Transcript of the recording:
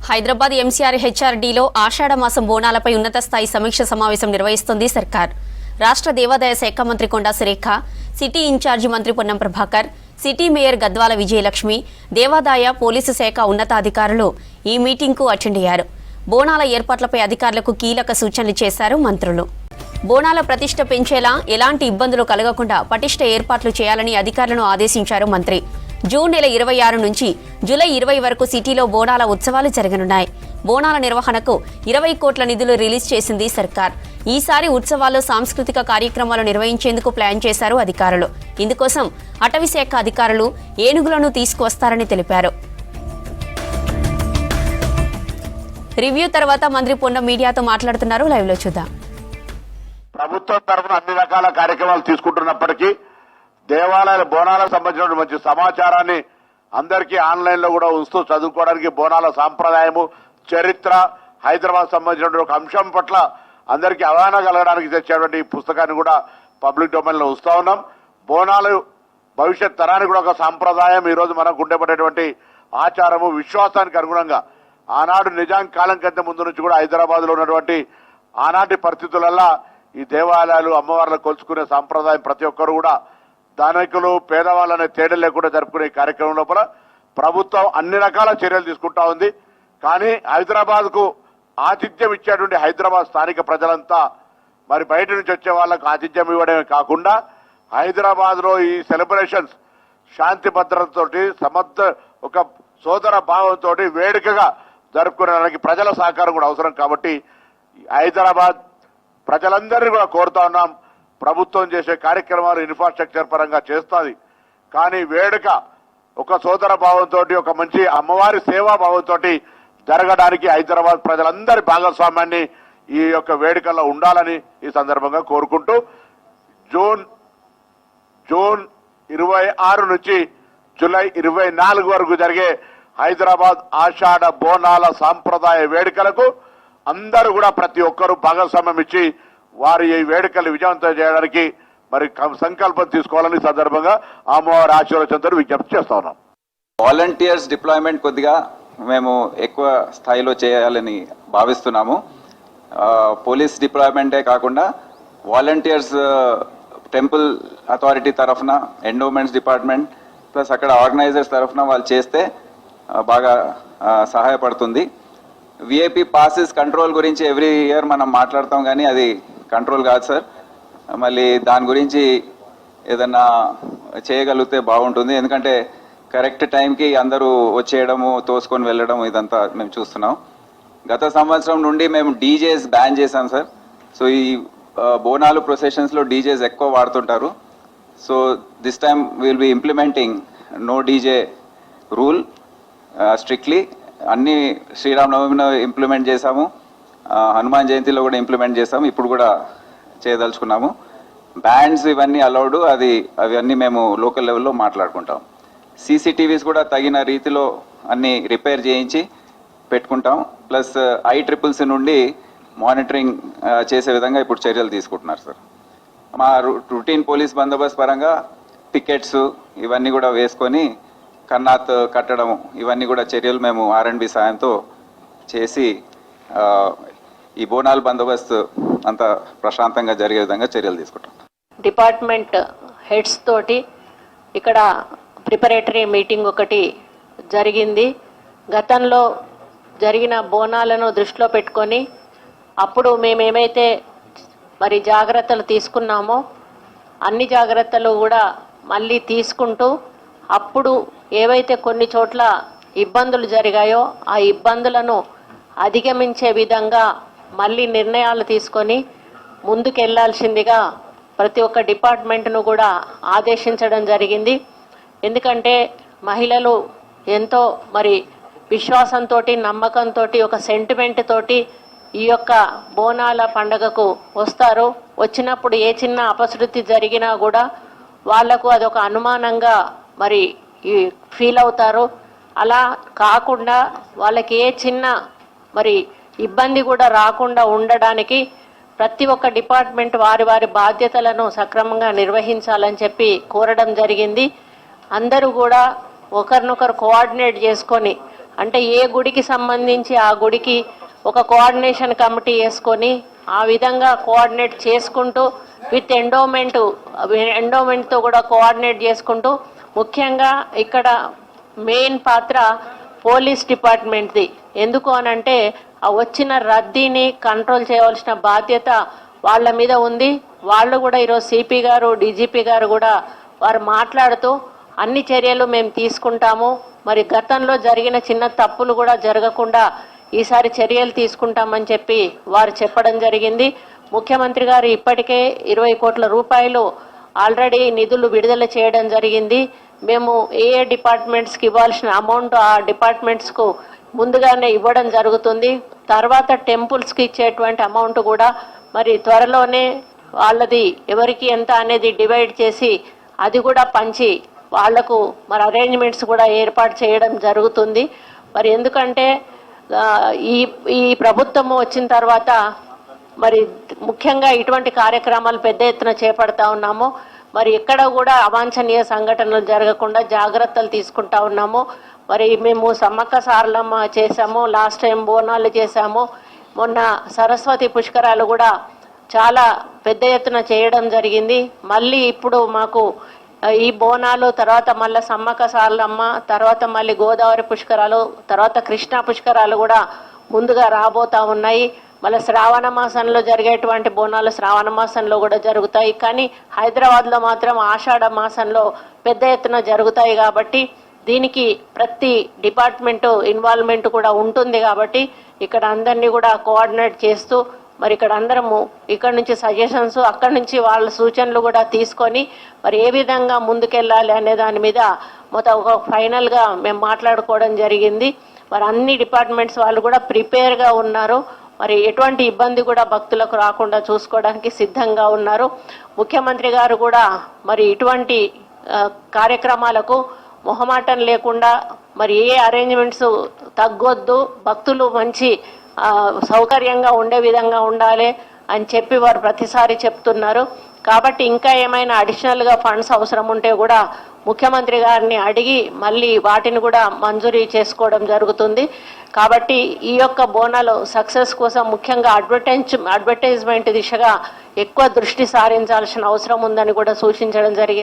Hyderabad MCR హెచ్ఆర్డీలో ఆషాఢ మాసం బోనాలపై ఉన్నత స్థాయి సమీక్ష సమావేశం నిర్వహిస్తోంది సర్కార్. రాష్ట్ర దేవాదాయ శాఖ మంత్రి కొండా సురేఖ, సిటీ ఇన్ఛార్జి మంత్రి పొన్నం ప్రభాకర్, సిటీ మేయర్ గద్వాల విజయలక్ష్మి, దేవాదాయ పోలీసు శాఖ ఉన్నతాధికారులు ఈ మీటింగ్కు అటెండ్ అయ్యారు. బోనాల ఏర్పాట్లపై అధికారులకు కీలక సూచనలు చేశారు మంత్రులు. బోనాల ప్రతిష్ఠ పెంచేలా ఎలాంటి ఇబ్బందులు కలగకుండా పటిష్ట ఏర్పాట్లు చేయాలని అధికారులను ఆదేశించారు మంత్రి. జూన్ నెల 26 నుంచి జూలై 20 వరకు సిటీలో బోనాల ఉత్సవాలు జరగనున్నాయి. బోనాల నిర్వహణకు 20 కోట్ల నిధులు రిలీజ్ చేసింది సర్కార్. ఈసారి ఉత్సవాల్లో సాంస్కృతిక కార్యక్రమాలు నిర్వహించేందుకు ప్లాన్ చేశారు అధికారులు. ఇందుకోసం అటవీ శాఖ అధికారులు ఏనుగులను తీసుకువస్తారని తెలిపారు. రివ్యూ తర్వాత మంత్రి పొన్నం మీడియాతో మాట్లాడుతున్నారు. లైవ్ లో చూద్దాం. ప్రభుత్వం తరఫున అన్ని రకాల కార్యక్రమాలు తీసుకుంటున్నప్పటికీ దేవాలయాల బోనాలకు సంబంధించిన మంచి సమాచారాన్ని అందరికీ ఆన్లైన్ లో కూడా ఉంచుతూ చదువుకోవడానికి బోనాల సాంప్రదాయము, చరిత్ర, హైదరాబాద్ సంబంధించిన ఒక అంశం పట్ల అందరికీ అవగాహన కలగడానికి తెచ్చేటువంటి ఈ పుస్తకాన్ని కూడా పబ్లిక్ డొమైన్ లో ఉంచుతా ఉన్నాం. బోనాలు భవిష్యత్ తరానికి కూడా ఒక సాంప్రదాయం. ఈ రోజు మనకు ఉండేటటువంటి ఆచారము, విశ్వాసానికి అనుగుణంగా ఆనాడు నిజాం కాలం కంటే ముందు నుంచి కూడా హైదరాబాద్ లో ఉన్నటువంటి ఆనాటి పరిస్థితులల్లా ఈ దేవాలయాలు అమ్మవార్లను కొలుచుకునే సాంప్రదాయం ప్రతి ఒక్కరు కూడా ధనికులు పేదవాళ్ళనే తేడా లేకుండా జరుపుకునే కార్యక్రమం లోపల ప్రభుత్వం అన్ని రకాల చర్యలు తీసుకుంటా ఉంది. కానీ హైదరాబాద్ కు ఆతిథ్యం ఇచ్చేటువంటి హైదరాబాద్ స్థానిక ప్రజలంతా మరి బయట నుంచి వచ్చే వాళ్ళకు ఆతిథ్యం ఇవ్వడమే కాకుండా హైదరాబాద్ లో ఈ సెలబ్రేషన్స్ శాంతి భద్రతతోటి ఒక సోదర భావంతో వేడుకగా జరుపుకునేదానికి ప్రజల సహకారం కూడా అవసరం. కాబట్టి హైదరాబాద్ ప్రజలందరినీ కూడా కోరుతా ఉన్నాం, ప్రభుత్వం చేసే కార్యక్రమాలు ఇన్ఫ్రాస్ట్రక్చర్ పరంగా చేస్తుంది. కానీ వేడుక ఒక సోదర భావంతో, ఒక మంచి అమ్మవారి సేవా భావంతో జరగడానికి హైదరాబాద్ ప్రజలందరి భాగస్వామ్యాన్ని ఈ యొక్క వేడుకల్లో ఉండాలని ఈ సందర్భంగా కోరుకుంటూ జూన్ 26 నుంచి జూలై 24 వరకు జరిగే హైదరాబాద్ ఆషాఢ బోనాల సాంప్రదాయ వేడుకలకు అందరూ కూడా ప్రతి ఒక్కరూ భాగస్వామ్యం ఇచ్చి వారి ఈ వేడుకలు విజయవంతం చేయడానికి మరి సంకల్పం తీసుకోవాలని సందర్భంగా అమ్మవారి ఆశీర్వచనంతో విజ్ఞప్తి చేస్తా ఉన్నాం. వాలంటీర్స్ డిప్లాయ్మెంట్ కొద్దిగా మేము ఎక్కువ స్థాయిలో చేయాలని భావిస్తున్నాము. పోలీస్ డిప్లాయ్మెంటే కాకుండా వాలంటీర్స్ టెంపుల్ అథారిటీ తరఫున, ఎండోమెంట్స్ డిపార్ట్మెంట్ ప్లస్ అక్కడ ఆర్గనైజర్స్ తరఫున వాళ్ళు చేస్తే బాగా సహాయపడుతుంది. విఐపి పాసెస్ కంట్రోల్ గురించి ఎవ్రీ ఇయర్ మనం మాట్లాడతాం, కానీ అది కంట్రోల్ కాదు సార్. మళ్ళీ దాని గురించి ఏదన్నా చేయగలిగితే బాగుంటుంది. ఎందుకంటే కరెక్ట్ టైంకి అందరూ వచ్చేయడము, తోసుకొని వెళ్ళడం ఇదంతా మేము చూస్తున్నాం. గత సంవత్సరం నుండి మేము డీజేస్ బ్యాన్ చేశాం సార్. సో ఈ బోనాలు ప్రొసెషన్స్లో డీజేస్ ఎక్కువ వాడుతుంటారు. So this time will be implementing no DJ rule strictly. అన్ని శ్రీరామనవమిలో ఇంప్లిమెంట్ చేశాము, హనుమాన్ జయంతిలో కూడా ఇంప్లిమెంట్ చేశాము, ఇప్పుడు కూడా చేయదలుచుకున్నాము. బ్యాండ్స్ ఇవన్నీ అలౌడ్, అవన్నీ మేము లోకల్ లెవెల్లో మాట్లాడుకుంటాం. సీసీటీవీస్ కూడా తగిన రీతిలో అన్ని రిపేర్ చేయించి పెట్టుకుంటాం. ప్లస్ ICCC నుండి మానిటరింగ్ చేసే విధంగా ఇప్పుడు చర్యలు తీసుకుంటున్నారు సార్. మా రొటీన్ పోలీస్ బందోబస్తు పరంగా టికెట్స్ ఇవన్నీ కూడా వేసుకొని కన్నాత్ కట్టడం ఇవన్నీ కూడా చర్యలు మేము R&B సాయంతో చేసి ఈ బోనాల బందోబస్తు అంత ప్రశాంతంగా జరిగే విధంగా చర్యలు తీసుకుంటాం. డిపార్ట్మెంట్ హెడ్స్ తోటి ఇక్కడ ప్రిపరేటరీ మీటింగ్ ఒకటి జరిగింది. గతంలో జరిగిన బోనాలను దృష్టిలో పెట్టుకొని అప్పుడు మేమేమైతే మరి జాగ్రత్తలు తీసుకున్నామో అన్ని జాగ్రత్తలు కూడా మళ్ళీ తీసుకుంటూ అప్పుడు ఏవైతే కొన్ని చోట్ల ఇబ్బందులు జరిగాయో ఆ ఇబ్బందులను అధిగమించే విధంగా మళ్ళీ నిర్ణయాలు తీసుకొని ముందుకెళ్లాల్సిందిగా ప్రతి ఒక్క డిపార్ట్మెంట్ను కూడా ఆదేశించడం జరిగింది. ఎందుకంటే మహిళలు ఎంతో మరి విశ్వాసంతో, నమ్మకంతో, ఒక సెంటిమెంట్ తోటి ఈ యొక్క బోనాల పండగకు వస్తారు. వచ్చినప్పుడు ఏ చిన్న అపశృతి జరిగినా కూడా వాళ్లకు అదొక అనుమానంగా మరి ఫీల్ అవుతారు. అలా కాకుండా వాళ్ళకి ఏ చిన్న మరి ఇబ్బంది కూడా రాకుండా ఉండడానికి ప్రతి ఒక్క డిపార్ట్మెంట్ వారి వారి బాధ్యతలను సక్రమంగా నిర్వహించాలని చెప్పి కోరడం జరిగింది. అందరూ కూడా ఒకరినొకరు కోఆర్డినేట్ చేసుకొని అంటే ఏ గుడికి సంబంధించి ఆ గుడికి ఒక కోఆర్డినేషన్ కమిటీ వేసుకొని ఆ విధంగా కోఆర్డినేట్ చేసుకుంటూ విత్ ఎండోమెంట్తో కూడా కోఆర్డినేట్ చేసుకుంటూ ముఖ్యంగా ఇక్కడ మెయిన్ పాత్ర పోలీస్ డిపార్ట్మెంట్ది. ఎందుకు అనంటే ఆ వచ్చిన రద్దీని కంట్రోల్ చేయవలసిన బాధ్యత వాళ్ళ మీద ఉంది. వాళ్ళు కూడా ఈరోజు సిపి గారు డీజీపీ గారు కూడా వారు మాట్లాడుతూ అన్ని చర్యలు మేము తీసుకుంటాము, మరి గతంలో జరిగిన చిన్న తప్పులు కూడా జరగకుండా ఈసారి చర్యలు తీసుకుంటామని చెప్పి వారు చెప్పడం జరిగింది. ముఖ్యమంత్రి గారు ఇప్పటికే 20 కోట్ల రూపాయలు ఆల్రెడీ నిధులు విడుదల చేయడం జరిగింది. మేము ఏ డిపార్ట్మెంట్స్కి ఇవ్వాల్సిన అమౌంట్ ఆ డిపార్ట్మెంట్స్కు ముందుగానే ఇవ్వడం జరుగుతుంది. తర్వాత టెంపుల్స్కి ఇచ్చేటువంటి అమౌంట్ కూడా మరి త్వరలోనే వాళ్ళది ఎవరికి ఎంత అనేది డివైడ్ చేసి అది కూడా పంచి వాళ్లకు మరి అరేంజ్మెంట్స్ కూడా ఏర్పాటు చేయడం జరుగుతుంది. మరి ఎందుకంటే ఈ ప్రభుత్వము వచ్చిన తర్వాత మరి ముఖ్యంగా ఇటువంటి కార్యక్రమాలు పెద్ద ఎత్తున చేపడతా ఉన్నాము. మరి ఎక్కడ కూడా అవాంఛనీయ సంఘటనలు జరగకుండా జాగ్రత్తలు తీసుకుంటా ఉన్నాము. మరి మేము సమ్మక్క సారలమ్మ చేసాము, లాస్ట్ టైం బోనాలు చేసాము, మొన్న సరస్వతి పుష్కరాలు కూడా చాలా పెద్ద ఎత్తున చేయడం జరిగింది. మళ్ళీ ఇప్పుడు మాకు ఈ బోనాలు తర్వాత మళ్ళీ సమ్మక్క సారలమ్మ తర్వాత మళ్ళీ గోదావరి పుష్కరాలు తర్వాత కృష్ణా పుష్కరాలు కూడా ముందుగా రాబోతా ఉన్నాయి. మళ్ళీ శ్రావణ మాసంలో జరిగేటువంటి బోనాలు శ్రావణ మాసంలో కూడా జరుగుతాయి. కానీ హైదరాబాద్లో మాత్రం ఆషాఢ మాసంలో పెద్ద ఎత్తున జరుగుతాయి. కాబట్టి దీనికి ప్రతి డిపార్ట్మెంటు ఇన్వాల్వ్మెంట్ కూడా ఉంటుంది. కాబట్టి ఇక్కడ అందరినీ కూడా కోఆర్డినేట్ చేస్తూ మరి ఇక్కడ అందరము ఇక్కడ నుంచి సజెషన్స్ అక్కడి నుంచి వాళ్ళ సూచనలు కూడా తీసుకొని మరి ఏ విధంగా ముందుకెళ్ళాలి అనే దాని మీద మొత్తం ఒక ఫైనల్గా మేము మాట్లాడుకోవడం జరిగింది. మరి అన్ని డిపార్ట్మెంట్స్ వాళ్ళు కూడా ప్రిపేర్గా ఉన్నారు. మరి ఎటువంటి ఇబ్బంది కూడా భక్తులకు రాకుండా చూసుకోవడానికి సిద్ధంగా ఉన్నారు. ముఖ్యమంత్రి గారు కూడా మరి ఇటువంటి కార్యక్రమాలకు మొహమాటం లేకుండా మరి ఏ అరేంజ్మెంట్స్ తగ్గొద్దు, భక్తులు మంచి సౌకర్యంగా ఉండే విధంగా ఉండాలి అని చెప్పి వారు ప్రతిసారి చెప్తున్నారు. కాబట్టి ఇంకా ఏమైనా అడిషనల్గా ఫండ్స్ అవసరం ఉంటే కూడా ముఖ్యమంత్రి గారిని అడిగి మళ్ళీ వాటిని కూడా మంజూరీ చేసుకోవడం జరుగుతుంది. కాబట్టి ఈ యొక్క బోనాలు సక్సెస్ కోసం ముఖ్యంగా అడ్వర్టైజ్మెంట్ దిశగా ఎక్కువ దృష్టి సారించాల్సిన అవసరం ఉందని కూడా సూచించడం జరిగింది.